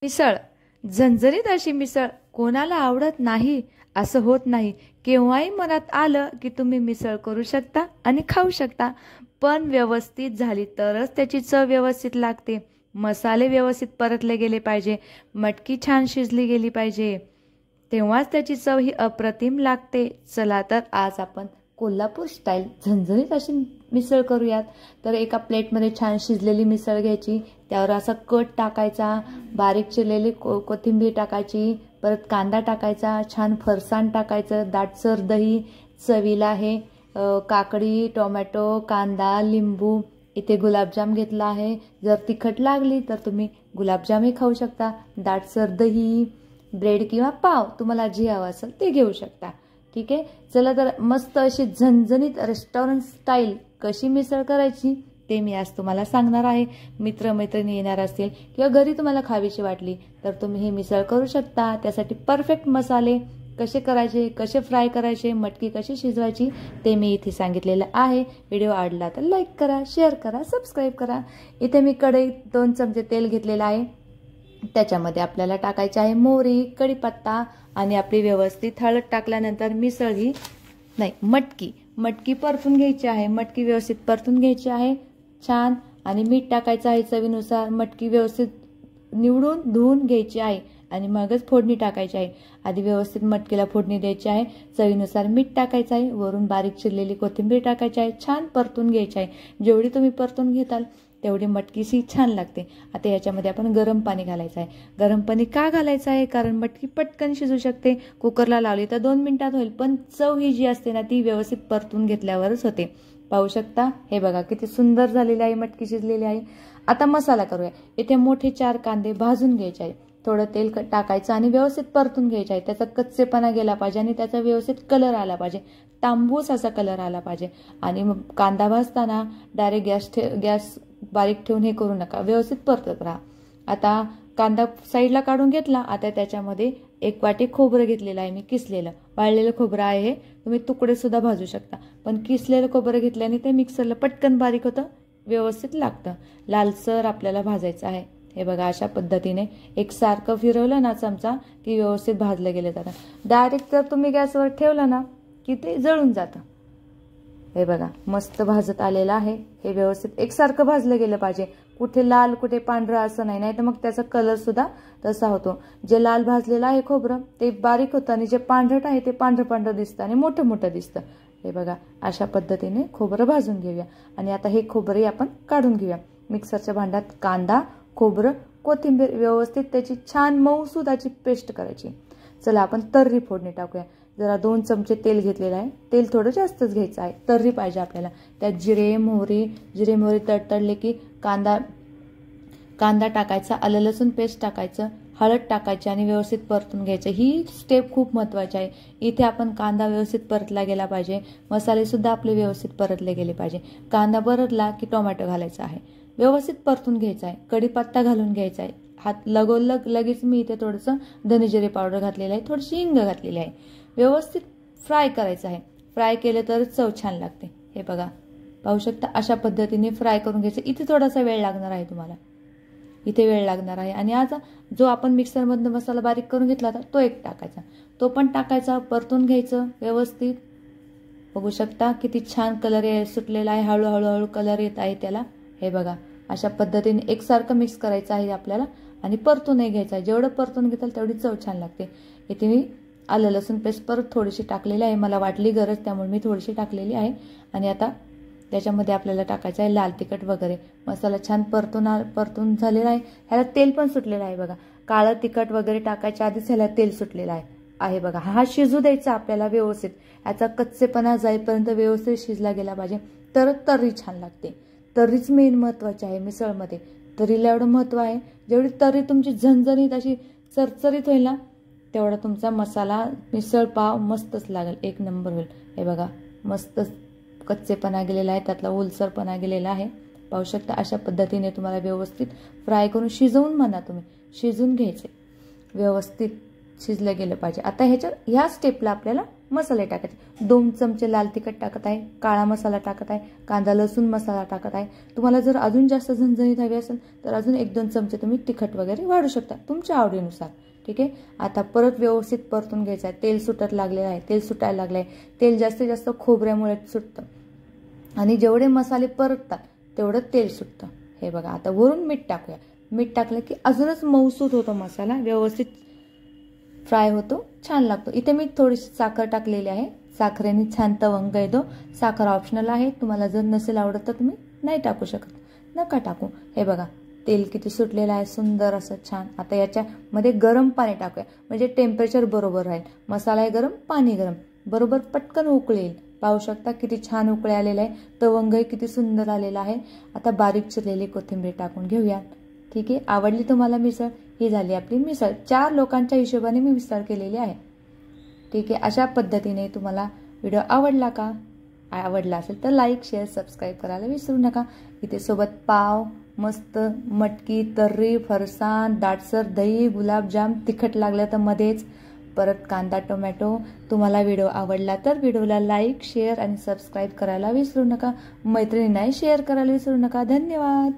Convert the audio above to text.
मिसळ झणझणीत अशी मिसळ कोणाला आवडत नाही असं होत नाही। केव्हाही मनात आलं की तुम्ही मिसळ करू शकता आणि खाऊ शकता, पण व्यवस्थित झाली तरच त्याची चव व्यवस्थित लागते। मसाले व्यवस्थित परतले गेले पाहिजे, मटकी छान शिजली गेली पाहिजे, तेव्हाच त्याची चव ही अप्रतिम लागते। चला तर आज आपण कोल्हापूर स्टाईल झणझणीत अशी मिसळ करूयात। तर एका प्लेटमध्ये छान शिजलेली मिसळ घ्यायची, त्यावर असा कट टाकायचा, बारीक चिरलेली कोथिंबीर टाकायची, परत कांदा टाकायचा, छान फरसाण टाकायचं, दाटसर दही चवीला आहे, काकडी, टोमॅटो, कांदा, लिंबू, इथे गुलाबजाम घेतला आहे। जर तिखट लागली तर तुम्ही गुलाबजामही खाऊ शकता। दाटसर दही, ब्रेड किंवा पाव तुम्हाला जे हवं असेल ते घेऊ शकता। ठीक आहे, चला तर मस्त अशी झणझणीत रेस्टॉरंट स्टाईल कशी मिसळ करायची ते मी आज तुम्हाला सांगणार आहे। मित्रमैत्रिणी येणार असतील किंवा घरी तुम्हाला खावीशी वाटली तर तुम्ही ही मिसळ करू शकता। त्यासाठी परफेक्ट मसाले कसे करायचे, कसे फ्राय करायचे, मटकी कशी शिजवायची ते मी इथे सांगितलेलं आहे। व्हिडिओ आवडला तर लाईक करा, शेअर करा, सबस्क्राईब करा। इथे मी कढईत 2 चमचे तेल घेतलेलं आहे, त्याच्यामध्ये आपल्याला टाकायचे आहे मोहरी, कढीपत्ता आणि आपली व्यवस्थित हळद टाकल्यानंतर मिसळ ही मटकी परतून घ्यायची आहे। मटकी व्यवस्थित परतून घ्यायची आहे छान, आणि मीठ टाकायचं आहे चवीनुसार। मटकी व्यवस्थित निवडून धुवून घ्यायची आहे आणि मगच फोडणी टाकायची आहे। आधी व्यवस्थित मटकीला फोडणी द्यायची आहे, चवीनुसार मीठ टाकायचं आहे, वरून बारीक चिरलेली कोथिंबीर टाकायची आहे, छान परतून घ्यायची आहे। जेवढी तुम्ही परतून घेताल तेवढी मटकीशी छान लागते। आता याच्यामध्ये आपण गरम पाणी घालायचं आहे। गरम पाणी का घालायचं आहे, कारण मटकी पटकन शिजू शकते। कुकरला लावली तर 2 मिनिटात होईल, पण चव ही जी असते ना ती व्यवस्थित परतून घेतल्यावरच होते। पाहू शकता, हे बघा किती सुंदर झालेली आहे, मटकी शिजलेली आहे। आता मसाला करूया। इथे मोठे 4 कांदे भाजून घ्यायचे आहे, थोडं तेल टाकायचं आणि व्यवस्थित परतून घ्यायचे आहे। त्याचा कच्चेपणा गेला पाहिजे आणि त्याचा व्यवस्थित कलर आला पाहिजे, तांबूस असा कलर आला पाहिजे। आणि कांदा भाजताना डायरेक्ट गॅस बारीक ठेवून हे करू नका, व्यवस्थित परतत राहा। आता कांदा साईडला काढून घेतला। आता त्याच्यामध्ये 1 वाटी खोबरं घेतलेलं आहे मी, किसलेलं वाळलेलं खोबरं आहे हे, तुम्ही तुकडे सुद्धा भाजू शकता, पण किसलेलं खोबरं घेतल्याने ते मिक्सरला पटकन बारीक होतं, व्यवस्थित लागतं। लालसर आपल्याला भाजायचं आहे। हे बघा अशा पद्धतीने एकसारखं फिरवलं ना चमचा की व्यवस्थित भाजलं गेलं जातं। डायरेक्ट जर तुम्ही गॅसवर ठेवलं ना की ते जळून जातं। हे बघा मस्त भाजत आलेलं आहे, हे व्यवस्थित एकसारखं भाजलं गेलं पाहिजे, कुठे लाल कुठे पांढरं असं नाही, नाही तर मग त्याचा कलर सुद्धा तसा होतो। जे लाल भाजलेलं आहे खोबरं ते बारीक होतं आणि जे पांढरट आहे ते पांढरं पांढरं दिसतं आणि मोठं मोठं दिसतं। हे बघा अशा पद्धतीने खोबरं भाजून घेऊया आणि आता हे खोबरं आपण काढून घेऊया। मिक्सरच्या भांड्यात कांदा, खोबरं, कोथिंबीर व्यवस्थित त्याची छान मऊसूदाची पेस्ट करायची। चला आपण तर्री फोडणी टाकूया। जरा 2 चमचे तेल घेतलेलं आहे, तेल थोडं जास्तच घ्यायचं आहे, तर्री पाहिजे आपल्याला। त्यात जिरे मोहरी तडतडले की कांदा टाकायचा, आलं लसूण पेस्ट टाकायचं, हळद टाकायची आणि व्यवस्थित परतून घ्यायचं। ही स्टेप खूप महत्त्वाची आहे। इथे आपण कांदा व्यवस्थित परतला गेला पाहिजे, मसाले सुद्धा आपले व्यवस्थित परतले गेले पाहिजे। कांदा परतला की टोमॅटो घालायचा आहे, व्यवस्थित परतून घ्यायचा आहे, कढीपत्ता घालून घ्यायचा आहे। हात लगेच मी इथे थोडंसं धनेजिरे पावडर घातलेलं आहे, थोडीशी हिंग घातलेली आहे। व्यवस्थित फ्राय करायचं आहे, फ्राय केलं तर चव छान लागते। हे बघा पाहू शकता अशा पद्धतीने फ्राय करून घ्यायचं। इथे थोडासा वेळ लागणार आहे तुम्हाला, इथे वेळ लागणार आहे। आणि आता जो आपण मिक्सरमधनं मसाला बारीक करून घेतला होता तो एक टाकायचा, तो पण टाकायचा, परतून घ्यायचं व्यवस्थित। बघू शकता किती छान कलर सुटलेला आहे, हळूहळू कलर येत आहे त्याला। हे बघा अशा पद्धतीने एकसारखं मिक्स करायचं आहे आपल्याला आणि परतूनही घ्यायचं आहे। जेवढं परतून घेताल तेवढी चव छान लागते। इथे मी आलं लसूण पेस्ट परत थोडीशी टाकलेली आहे, मला वाटली गरज त्यामुळे मी थोडीशी टाकलेली आहे। आणि आता त्याच्यामध्ये आपल्याला टाकायचं आहे लाल तिखट वगैरे। मसाला छान परतून झालेला आहे, ह्याला तेल पण सुटलेलं आहे बघा। काळं तिखट वगैरे टाकायच्या आधीच ह्याला तेल सुटलेलं आहे बघा। हा शिजू द्यायचा आपल्याला व्यवस्थित, याचा कच्चेपणा जाईपर्यंत व्यवस्थित शिजला गेला पाहिजे, तर तर्री छान लागते। तर्रीच मेन महत्त्वाची आहे मिसळमध्ये, तर्रीला एवढं महत्त्व आहे। जेवढी तर्री तुमची झणझणीत अशी चरचरीत होईल ना तेवढा तुमचा मसाला मिसळ पाव मस्तच लागेल, 1 नंबर होईल। हे बघा मस्त कच्चेपणा गेलेला आहे, त्यातला ओलसरपणा गेलेला आहे। पाहू शकता अशा पद्धतीने तुम्हाला व्यवस्थित फ्राय करून शिजवून म्हणा तुम्ही शिजून घ्यायचे, व्यवस्थित शिजलं गेलं पाहिजे। आता ह्या स्टेपला आपल्याला मसाले टाकायचे. 2 चमचे लाल तिखट टाकत आहे, काळा मसाला टाकत आहे, कांदा लसूण मसाला टाकत आहे. तुम्हाला जर अजून जास्त झणझणीत हवी असेल तर अजून 1-2 चमचे तुम्ही तिखट वगैरे वाढू शकता तुमच्या आवडीनुसार. ठीक आहे. आता परत व्यवस्थित परतून घ्यायचं आहे. तेल सुटत लागलेलं आहे, तेल सुटायला लागलं आहे. तेल जास्तीत जास्त खोबऱ्यामुळे सुटतं आणि जेवढे मसाले परततात तेवढं तेल सुटतं. हे बघा, आता वरून मीठ टाकूया. मीठ टाकलं की अजूनच मऊसूत होतो मसाला, व्यवस्थित फ्राय होतो, छान लागतो. इथे मी थोडीशी साखर टाकलेली आहे. साखरेने छान तवंग येतो. साखर ऑप्शनल आहे, तुम्हाला जर नसेल आवडत तर तुम्ही नाही टाकू शकत, नका टाकू. हे बघा, तेल किती सुटलेलं आहे, सुंदर असं छान. आता याच्यामध्ये गरम पाणी टाकूया, म्हणजे टेम्परेचर बरोबर राहील. मसाला आहे गरम, पाणी गरम, बरोबर पटकन उकळेल. पाहू शकता किती छान उकळे आलेलं आहे, तवंगही किती सुंदर आलेला आहे. आता बारीक चिरलेली कोथिंबीर टाकून घेऊया. ठीक आहे. आवडली तुम्हाला मिसळ? ही झाली आपली मिसळ. 4 लोकांच्या हिशोबाने मी मिसळ केलेली आहे. ठीक आहे. अशा पद्धतीने तुम्हाला व्हिडिओ आवडला का? आवडला असेल तर लाईक, शेअर, सबस्क्राईब करायला विसरू नका. इथे सोबत पाव, मस्त मटकी, तर्री, फरसाण, दाटसर दही, गुलाबजाम, तिखट लागलं तर मध्येच परत कांदा, टोमॅटो. तुम्हाला व्हिडिओ आवडला तर व्हिडिओला लाईक, शेअर आणि सबस्क्राईब करायला विसरू नका. मैत्रिणींनाही शेअर करायला विसरू नका. धन्यवाद.